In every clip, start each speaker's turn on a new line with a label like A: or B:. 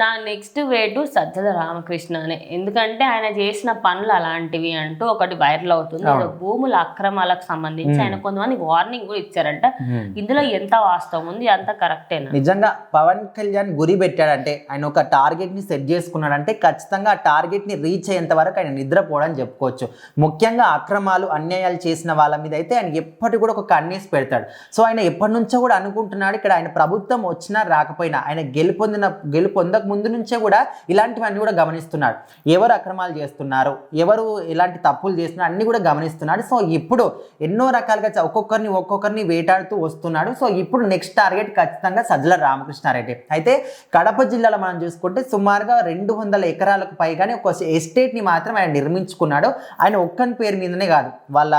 A: నా నెక్స్ట్ వేటు సజ్జల రామకృష్ణనే. ఎందుకంటే ఆయన చేసిన పనులు అలాంటివి అంటూ ఒకటి వైరల్ అవుతుంది. భూముల అక్రమాలకు సంబంధించి ఆయన కొంతమంది వార్నింగ్ కూడా ఇచ్చారంట. ఇందులో ఎంత వాస్తవం ఉంది, అంత కరెక్టేనా?
B: నిజంగా పవన్ కళ్యాణ్ గురి పెట్టాడంటే, ఆయన ఒక టార్గెట్ ని సెట్ చేసుకున్నాడంటే ఖచ్చితంగా ఆ టార్గెట్ ని రీచ్ అయ్యేంత వరకు ఆయన నిద్రపోవడం చెప్పుకోవచ్చు. ముఖ్యంగా అక్రమాలు అన్యాయాలు చేసిన వాళ్ళ మీద అయితే ఆయన ఎప్పటి కూడా ఒక కన్నేసి పెడతాడు. సో ఆయన ఎప్పటి నుంచో కూడా అనుకుంటున్నాడు, ఇక్కడ ఆయన ప్రభుత్వం వచ్చినా రాకపోయినా ఆయన గెలుపొందక ముందు నుంచే కూడా ఇలాంటివన్నీ కూడా గమనిస్తున్నాడు. ఎవరు అక్రమాలు చేస్తున్నారు, ఎవరు ఎలాంటి తప్పులు చేస్తున్నారు అన్ని కూడా గమనిస్తున్నాడు. సో ఇప్పుడు ఎన్నో రకాలుగా ఒక్కొక్కరిని వేటాడుతూ వస్తున్నాడు. సో ఇప్పుడు నెక్స్ట్ టార్గెట్ ఖచ్చితంగా సజ్జల రామకృష్ణారెడ్డి. అయితే కడప జిల్లాలో మనం చూసుకుంటే సుమారుగా 200 ఎకరాలకు పైగానే ఒక ఎస్టేట్ ని మాత్రం ఆయన నిర్మించుకున్నాడు. ఆయన ఒక్కని పేరు మీదనే కాదు, వాళ్ళ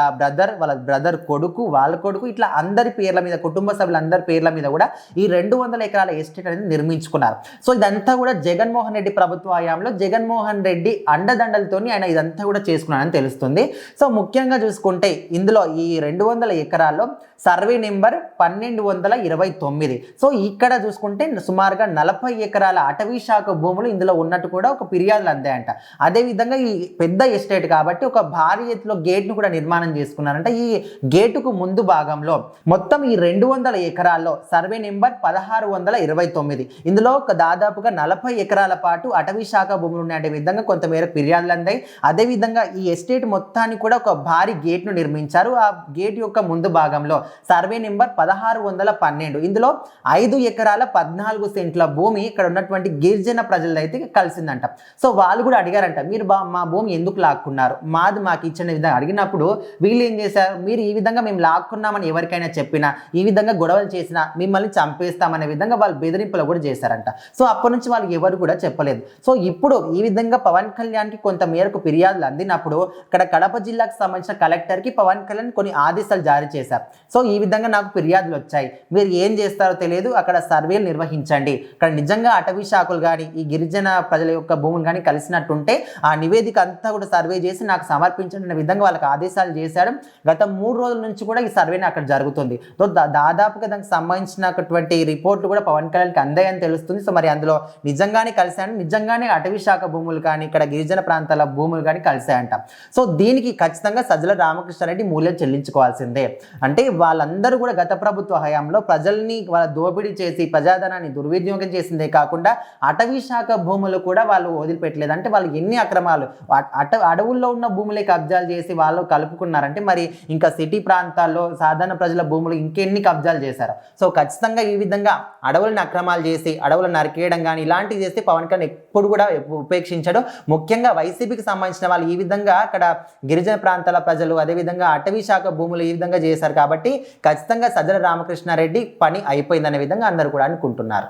B: బ్రదర్ కొడుకు, వాళ్ళ కొడుకు, ఇట్లా అందరి పేర్ల మీద, కుటుంబ సభ్యులందరి పేర్ల మీద కూడా ఈ 200 ఎకరాల ఎస్టేట్ అనేది నిర్మించుకున్నారు. సో ఇదంతా కూడా జగన్మోహన్ రెడ్డి ప్రభుత్వ హయాంలో జగన్మోహన్ రెడ్డి అండదండలతోని ఆయన ఇదంతా కూడా చేసుకున్నాడని తెలుస్తుంది. సో ముఖ్యంగా చూసుకుంటే ఇందులో ఈ 200 ఎకరాల్లో సర్వే నెంబర్ 1229. సో ఇక్కడ చూసుకుంటే సుమారుగా 40 ఎకరాల అటవీ శాఖ భూములు ఇందులో ఉన్నట్టు కూడా ఒక ఫిర్యాదులు అందాయంట. అదేవిధంగా ఈ పెద్ద ఎస్టేట్ కాబట్టి ఒక భారీ ఎత్తులో గేట్ను కూడా నిర్మాణం చేసుకున్నారంట. ఈ గేటుకు ముందు భాగంలో మొత్తం ఈ 200 ఎకరాల్లో సర్వే నెంబర్ 1629. ఇందులో దాదాపుగా 40 ఎకరాల పాటు అటవీ శాఖ భూములు ఉండే విధంగా కొంతమేర ఫిర్యాదులు అందాయి. అదేవిధంగా ఈ ఎస్టేట్ మొత్తాన్ని కూడా ఒక భారీ గేట్ను నిర్మించారు. ఆ గేట్ యొక్క ముందు భాగంలో సర్వే నెంబర్ 1612. ఇందులో 5 ఎకరాల 14 సెంట్ల భూమి ఇక్కడ ఉన్నటువంటి గిరిజన ప్రజలు అయితే కలిసిందంట. సో వాళ్ళు కూడా అడిగారంట, మీరు మా భూమి ఎందుకు లాక్కున్నారు, మాకు ఇచ్చిన విధంగా అడిగినప్పుడు వీళ్ళు ఏం చేశారు, మీరు ఈ విధంగా మేము లాక్కున్నామని ఎవరికైనా చెప్పినా, ఈ విధంగా గొడవలు చేసినా మిమ్మల్ని చంపేస్తామనే విధంగా వాళ్ళు బెదిరింపులు కూడా చేశారంట. సో అప్పటి నుంచి వాళ్ళు ఎవరు కూడా చెప్పలేదు. సో ఇప్పుడు ఈ విధంగా పవన్ కళ్యాణ్కి కొంత మేరకు ఫిర్యాదులు అందినప్పుడు ఇక్కడ కడప జిల్లాకు సంబంధించిన కలెక్టర్కి పవన్ కళ్యాణ్ కొన్ని ఆదేశాలు జారీ చేశారు. సో ఈ విధంగా నాకు ఫిర్యాదులు వచ్చాయి, మీరు ఏం చేస్తారో తెలియదు, అక్కడ సర్వేలు నిర్వహించండి, ఇక్కడ నిజంగా అటవీ శాఖలు కానీ ఈ గిరిజన ప్రజల యొక్క భూములు కానీ కలిసినట్టుంటే ఆ నివేదిక అంతా కూడా సర్వే చేసి నాకు సమర్పించండి అనే విధంగా వాళ్ళకి ఆదేశాలు చేశాడు. గత 3 రోజుల నుంచి కూడా ఈ సర్వేని అక్కడ జరుగుతుంది. సో దాదాపుగా దానికి సంబంధించినటువంటి రిపోర్ట్లు కూడా పవన్ కళ్యాణ్కి అందాయని తెలుస్తుంది. సో మరి అందులో నిజంగానే కలిశాడు, నిజంగానే అటవీ శాఖ భూములు కానీ ఇక్కడ గిరిజన ప్రాంతాల భూములు కానీ కలిశాయంట. సో దీనికి ఖచ్చితంగా సజ్జల రామకృష్ణారెడ్డి మూల్యం చెల్లించుకోవాల్సిందే. అంటే వాళ్ళందరూ కూడా గత ప్రభుత్వ హయాంలో ప్రజల్ని వాళ్ళ దోపిడీ చేసి ప్రజాధనాన్ని దుర్వినియోగం చేసిందే కాకుండా అటవీ శాఖ భూములు కూడా వాళ్ళు వదిలిపెట్టలేదు. అంటే వాళ్ళు ఎన్ని అక్రమాలు, అడవుల్లో ఉన్న భూములే కబ్జాలు చేసి వాళ్ళు కలుపుకున్నారంటే మరి ఇంకా సిటీ ప్రాంతాల్లో సాధారణ ప్రజల భూములు ఇంకెన్ని కబ్జాలు చేశారు. సో ఖచ్చితంగా ఈ విధంగా అడవులను అక్రమాలు చేసి అడవులను నరికేయడం కానీ ఇలాంటివి చేస్తే పవన్ కళ్యాణ్ ఎప్పుడు కూడా ఉపేక్షించడం. ముఖ్యంగా వైసీపీకి సంబంధించిన వాళ్ళు ఈ విధంగా అక్కడ గిరిజన ప్రాంతాల ప్రజలు అదేవిధంగా అటవీ శాఖ భూములు ఈ విధంగా చేశారు కాబట్టి ఖచ్చితంగా సజ్జల రామకృష్ణారెడ్డి పని అయిపోయిందనే విధంగా అందరూ కూడా అనుకుంటున్నారు.